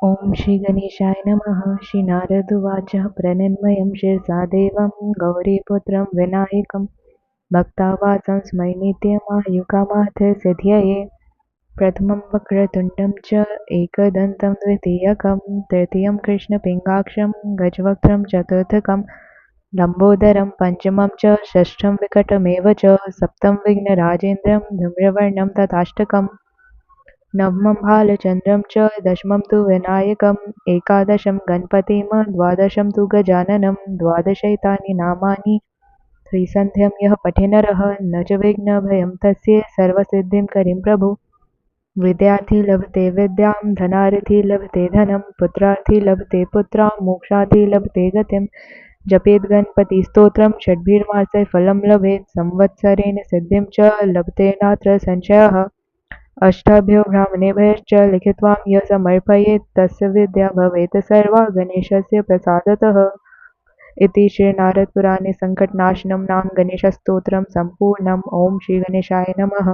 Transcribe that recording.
ॐ श्रीगणेशाय नमः। श्रीनारदुवाच प्रणिन्मयं शिरसा देवं गौरीपुत्रं विनायकं भक्तावासं स्मै नित्यमायुकामार्थसिद्धये। प्रथमं वक्रतुण्डं च एकदन्तं द्वितीयकं तृतीयं कृष्णपिङ्गाक्षं गजवक्त्रं चतुर्थकं लम्बोदरं पञ्चमं च षष्ठं विकटमेव च सप्तमं विघ्नराजेन्द्रं धूम्रवर्णं तथाष्टकम् नवमं भालचन्द्रं च दशमं तु विनायकम् एकादशं गणपतिं द्वादशं तु गजाननं द्वादशैतानि नामानि त्रिसन्ध्यं यः पठे नरः न च विघ्नभयं तस्य सर्वसिद्धिं करीं प्रभु। विद्यार्थी लभते विद्यां धनार्थी लभते धनं पुत्रार्थी लभते पुत्रां मोक्षार्थी लभते गतिं जपेत् गणपतिस्तोत्रं षड्भिर्मासे फलं लभेत् संवत्सरेण सिद्धिं च लभते नात्र संशयः। अष्टाभ्यो ब्राह्मणेभ्यश्च लिखित्वा यः समर्पयेत् तस्य विद्या भवेत् सर्वा गणेशस्य प्रसादतः। इति श्रीनारदपुराणे सङ्कटनाशनं नाम गणेशस्तोत्रं सम्पूर्णम्। ॐ श्रीगणेशाय नमः।